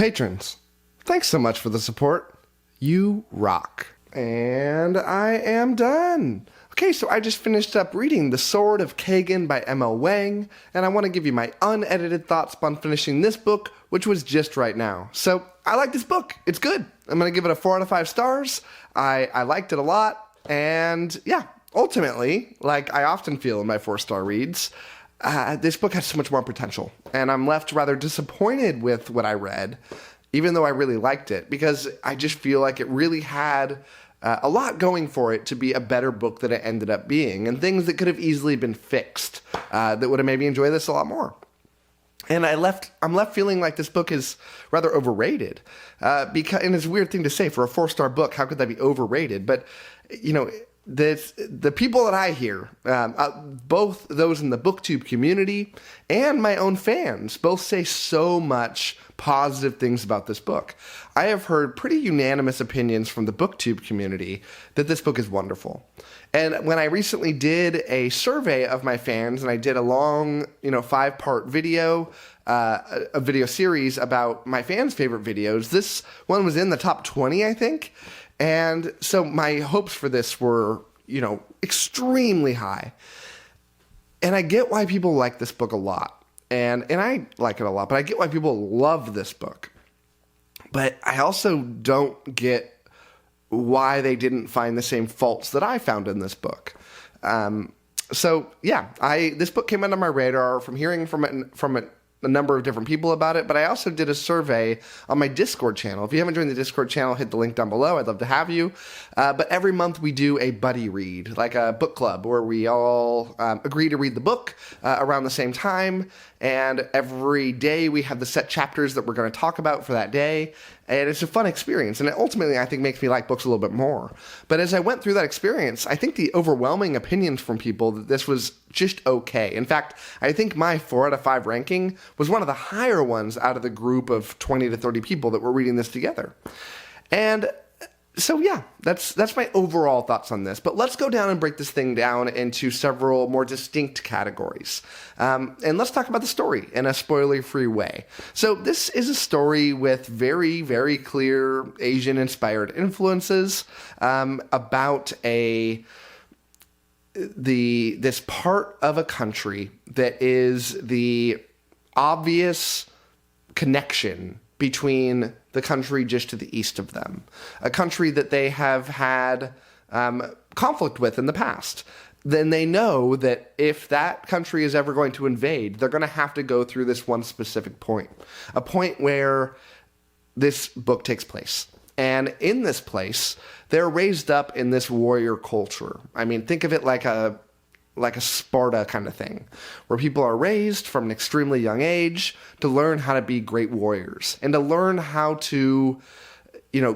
Patrons, thanks so much for the support. You rock. And I am done. Okay, so I just finished up reading The Sword of Kaigen by M.L. Wang, and I want to give you my unedited thoughts on finishing this book, which was just right now. So, I like this book. It's good. I'm going to give it a 4 out of 5 stars. I liked it a lot, and yeah, ultimately, like I often feel in my 4-star reads, this book has so much more potential, and I'm left rather disappointed with what I read, even though I really liked it, because I just feel like it really had a lot going for it to be a better book than it ended up being, and things that could have easily been fixed that would have made me enjoy this a lot more. And I'm left feeling like this book is rather overrated, because, and it's a weird thing to say for a 4-star book. How could that be overrated? But you know, the people that I hear, both those in the booktube community and my own fans, both say so much positive things about this book. I have heard pretty unanimous opinions from the booktube community that this book is wonderful. And when I recently did a survey of my fans, and I did a long, 5-part video, a video series about my fans' favorite videos, this one was in the top 20, I think. And so my hopes for this were, extremely high. And I get why people like this book a lot. And I like it a lot, but I get why people love this book. But I also don't get why they didn't find the same faults that I found in this book. So yeah, this book came under my radar from hearing from a number of different people about it, but I also did a survey on my Discord channel. If you haven't joined the Discord channel, hit the link down below. I'd love to have you. But every month we do a buddy read, like a book club, where we all agree to read the book around the same time. And every day we have the set chapters that we're going to talk about for that day. And it's a fun experience. And it ultimately, I think, makes me like books a little bit more. But as I went through that experience, I think the overwhelming opinions from people that this was just okay. In fact, I think my 4 out of 5 ranking was one of the higher ones out of the group of 20 to 30 people that were reading this together. And so yeah, that's my overall thoughts on this. But let's go down and break this thing down into several more distinct categories. And let's talk about the story in a spoiler-free way. So this is a story with very, very clear Asian-inspired influences about this part of a country that is the obvious connection between the country just to the east of them, a country that they have had conflict with in the past. Then they know that if that country is ever going to invade, they're going to have to go through this one specific point, a point where this book takes place. And in this place, they're raised up in this warrior culture. I mean, think of it like a Sparta kind of thing, where people are raised from an extremely young age to learn how to be great warriors and to learn how to,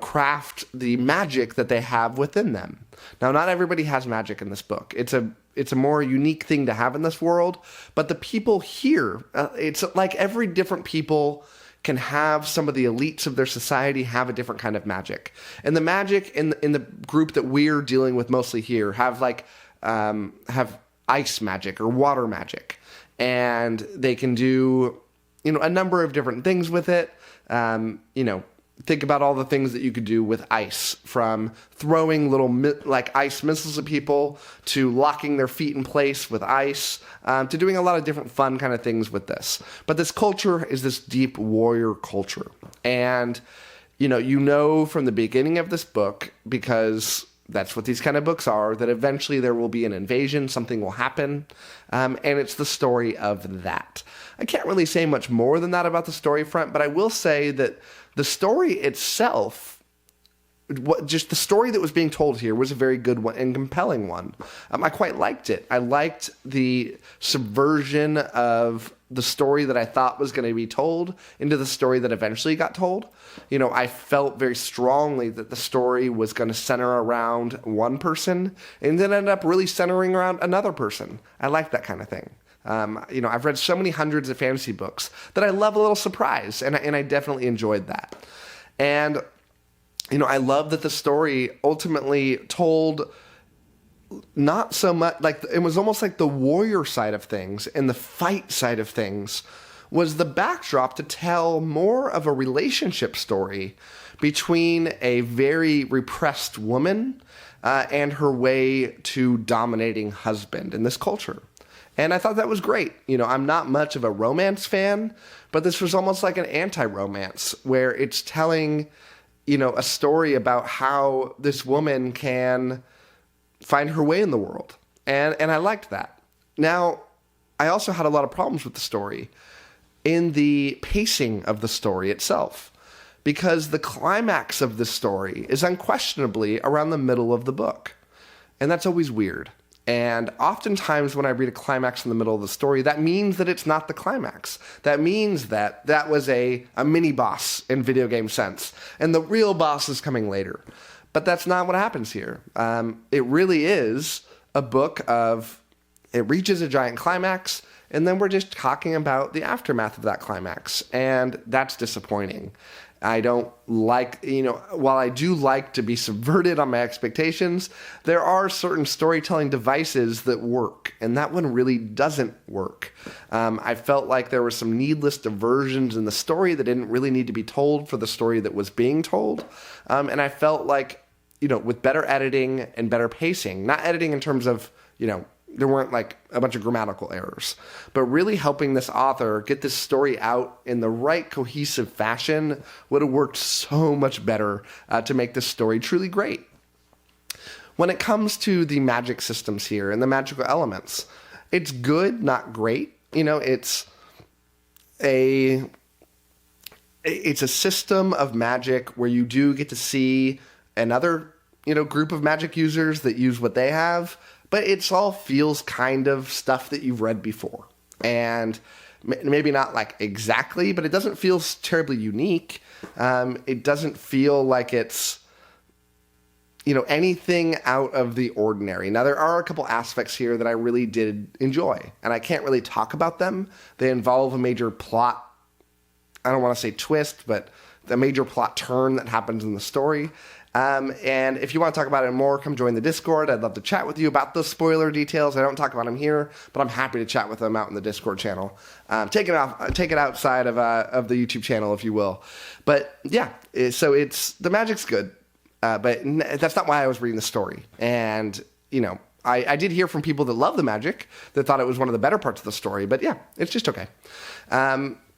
craft the magic that they have within them. Now, not everybody has magic in this book. It's a more unique thing to have in this world, but the people here, it's like every different people can have some of the elites of their society have a different kind of magic. And the magic in the group that we're dealing with mostly here have ice magic or water magic. And they can do, a number of different things with it. Think about all the things that you could do with ice, from throwing little ice missiles at people to locking their feet in place with ice, to doing a lot of different fun kind of things with this. But this culture is this deep warrior culture. And, from the beginning of this book, because that's what these kind of books are, that eventually there will be an invasion, something will happen, and it's the story of that. I can't really say much more than that about the story front, but I will say that the story itself, just the story that was being told here, was a very good one and compelling one. I quite liked it. I liked the subversion of the story that I thought was going to be told into the story that eventually got told. I felt very strongly that the story was going to center around one person and then end up really centering around another person. I like that kind of thing. I've read so many hundreds of fantasy books that I love a little surprise, and I definitely enjoyed that. And, I love that the story ultimately told not so much, it was almost like the warrior side of things and the fight side of things was the backdrop to tell more of a relationship story between a very repressed woman and her way to dominating husband in this culture. And I thought that was great. You know, I'm not much of a romance fan, but this was almost like an anti-romance where it's telling, you know, a story about how this woman can find her way in the world. And I liked that. Now, I also had a lot of problems with the story in the pacing of the story itself, because the climax of the story is unquestionably around the middle of the book. And that's always weird. And oftentimes when I read a climax in the middle of the story, that means that it's not the climax. That means that that was a mini boss in video game sense, and the real boss is coming later. But that's not what happens here. It really is a book of, it reaches a giant climax, and then we're just talking about the aftermath of that climax. And that's disappointing. I don't like, you know, while I do like to be subverted on my expectations, there are certain storytelling devices that work, and that one really doesn't work. I felt like there were some needless diversions in the story that didn't really need to be told for the story that was being told. And I felt like, you know, with better editing and better pacing, not editing in terms of, you know, there weren't like a bunch of grammatical errors, but really helping this author get this story out in the right cohesive fashion would have worked so much better to make this story truly great. When it comes to the magic systems here and the magical elements, it's good, not great. You know, it's a system of magic where you do get to see another, you know, group of magic users that use what they have, but it all feels kind of stuff that you've read before. And maybe not like exactly, but it doesn't feel terribly unique. It doesn't feel like it's, you know, anything out of the ordinary. Now, there are a couple aspects here that I really did enjoy, and I can't really talk about them. They involve a major plot, I don't want to say twist, but the major plot turn that happens in the story. And if you want to talk about it more, come join the Discord. I'd love to chat with you about those spoiler details. I don't talk about them here, but I'm happy to chat with them out in the Discord channel. Take it outside of the YouTube channel, if you will. But yeah, so the magic's good, but that's not why I was reading the story. And, you know, I did hear from people that love the magic, that thought it was one of the better parts of the story, but yeah, it's just okay.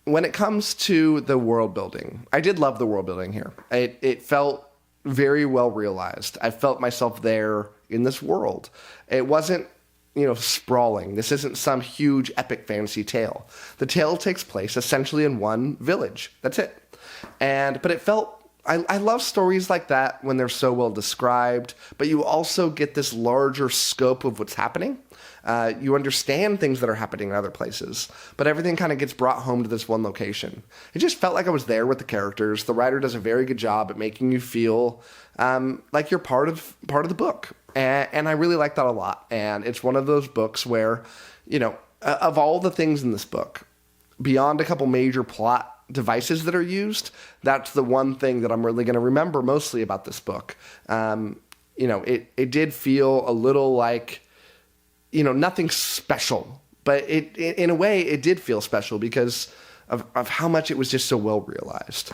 When it comes to the world building, I did love the world building here. It felt very well realized. I felt myself there in this world. It wasn't, you know, sprawling. This isn't some huge epic fantasy tale. The tale takes place essentially in one village. That's it. But it felt, I love stories like that when they're so well described, but you also get this larger scope of what's happening. You understand things that are happening in other places, but everything kind of gets brought home to this one location. It just felt like I was there with the characters. The writer does a very good job at making you feel like you're part of the book, and I really like that a lot. And it's one of those books where, you know, of all the things in this book, beyond a couple major plot devices that are used, that's the one thing that I'm really going to remember mostly about this book. You know, it did feel a little like, you know, nothing special, but in a way it did feel special because of how much it was just so well realized.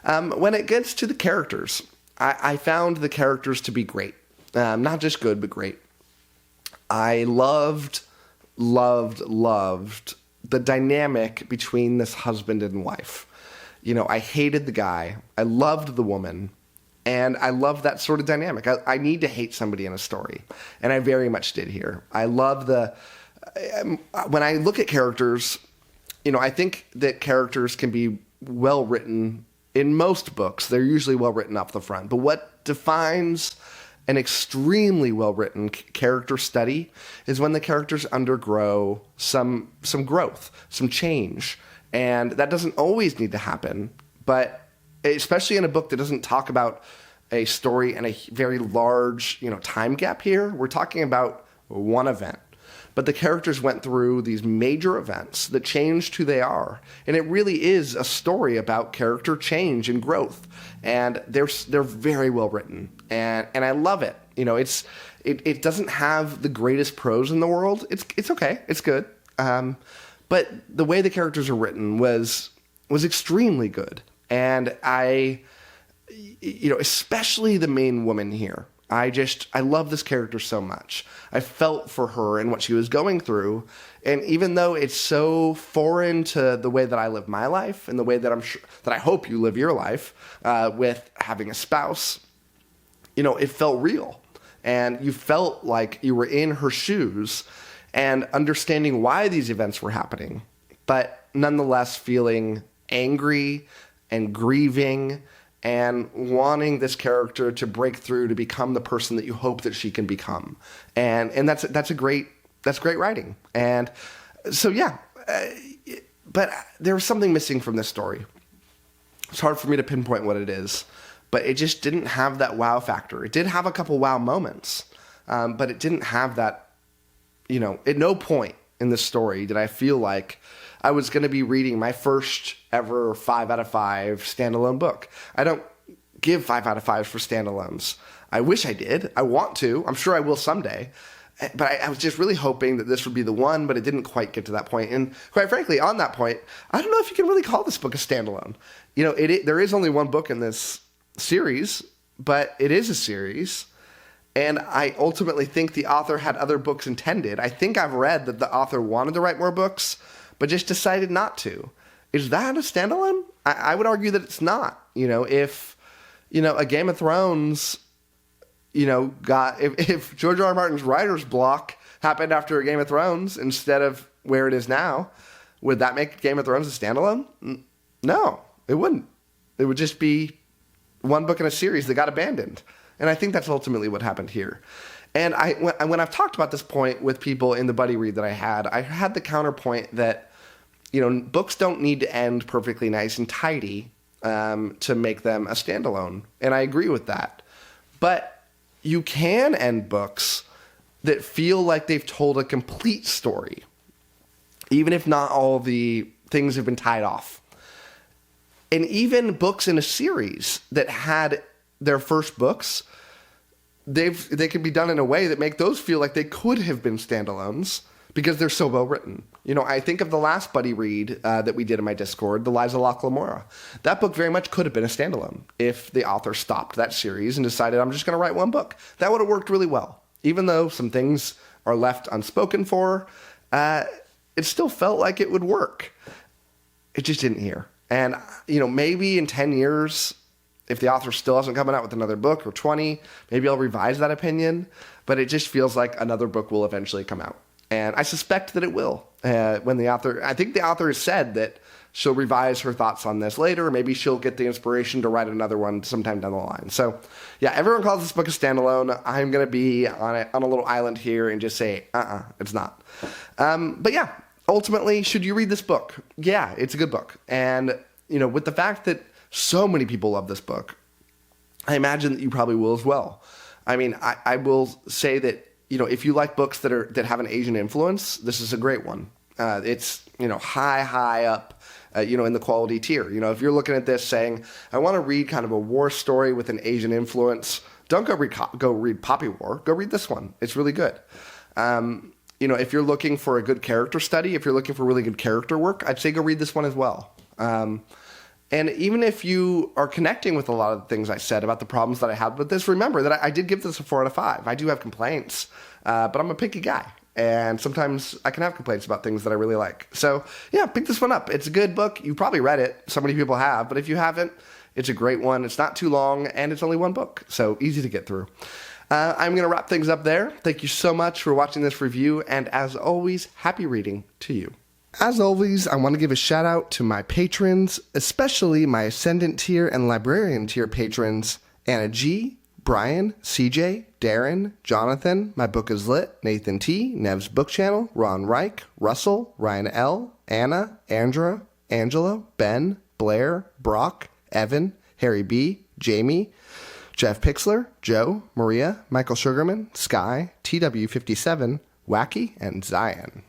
When it gets to the characters, I found the characters to be great. Not just good, but great. I loved the dynamic between this husband and wife. You know, I hated the guy. I loved the woman. And I love that sort of dynamic. I need to hate somebody in a story. And I very much did here. I love when I look at characters, you know, I think that characters can be well written in most books. They're usually well written off the front. But what defines an extremely well written character study is when the characters undergo some growth, some change. And that doesn't always need to happen, but especially in a book that doesn't talk about a story and a very large, you know, time gap here. We're talking about one event. But the characters went through these major events that changed who they are. And it really is a story about character change and growth. And they're very well written. And I love it. You know, it doesn't have the greatest prose in the world. It's okay. It's good. But the way the characters are written was extremely good. And especially the main woman here. I love this character so much. I felt for her and what she was going through. And even though it's so foreign to the way that I live my life and the way that that I hope you live your life, with having a spouse, it felt real. And you felt like you were in her shoes and understanding why these events were happening, but nonetheless feeling angry and grieving and wanting this character to break through to become the person that you hope that she can become. And that's great writing. And so, yeah, but there was something missing from this story. It's hard for me to pinpoint what it is, but it just didn't have that wow factor. It did have a couple wow moments, but it didn't have that, at no point in this story did I feel like I was going to be reading my first ever 5 out of 5 standalone book. I don't give 5 out of 5s for standalones. I wish I did. I want to. I'm sure I will someday. But I was just really hoping that this would be the one, but it didn't quite get to that point. And quite frankly, on that point, I don't know if you can really call this book a standalone. There is only one book in this series, but it is a series. And I ultimately think the author had other books intended. I think I've read that the author wanted to write more books, but just decided not to. Is that a standalone? I would argue that it's not. If a Game of Thrones, if George R. R. Martin's writer's block happened after a Game of Thrones instead of where it is now, would that make Game of Thrones a standalone? No, it wouldn't. It would just be one book in a series that got abandoned. And I think that's ultimately what happened here. And when I've talked about this point with people in the buddy read that I had the counterpoint that, books don't need to end perfectly nice and tidy to make them a standalone. And I agree with that. But you can end books that feel like they've told a complete story, even if not all the things have been tied off. And even books in a series that had their first books, they can be done in a way that make those feel like they could have been standalones because they're so well written. I think of the last buddy read that we did in my Discord, the Lives of Locke Lamora. That book very much could have been a standalone if the author stopped that series and decided, I'm just going to write one book. That would have worked really well. Even though some things are left unspoken for, it still felt like it would work. It just didn't here. And, maybe in 10 years, if the author still hasn't come out with another book, or 20, maybe I'll revise that opinion. But it just feels like another book will eventually come out. And I suspect that it will. I think the author has said that she'll revise her thoughts on this later. Or maybe she'll get the inspiration to write another one sometime down the line. So, yeah, everyone calls this book a standalone. I'm going to be on a little island here and just say, it's not. But yeah, ultimately, should you read this book? Yeah, it's a good book. And, with the fact that so many people love this book, I imagine that you probably will as well. I mean, I will say that, if you like books that have an Asian influence, this is a great one. It's, high up, in the quality tier. If you're looking at this saying, I want to read kind of a war story with an Asian influence, don't go read Poppy War. Go read this one. It's really good. If you're looking for a good character study, if you're looking for really good character work, I'd say go read this one as well. And even if you are connecting with a lot of the things I said about the problems that I had with this, remember that I did give this a 4 out of 5. I do have complaints, but I'm a picky guy. And sometimes I can have complaints about things that I really like. So, yeah, pick this one up. It's a good book. You probably read it. So many people have. But if you haven't, it's a great one. It's not too long, and it's only one book. So easy to get through. I'm going to wrap things up there. Thank you so much for watching this review. And as always, happy reading to you. As always, I want to give a shout out to my patrons, especially my Ascendant tier and Librarian tier patrons, Anna G, Brian, CJ, Darren, Jonathan, My Book is Lit, Nathan T, Nev's Book Channel, Ron Reich, Russell, Ryan L, Anna, Andra, Angela, Ben, Blair, Brock, Evan, Harry B, Jamie, Jeff Pixler, Joe, Maria, Michael Sugarman, Sky, TW57, Wacky, and Zion.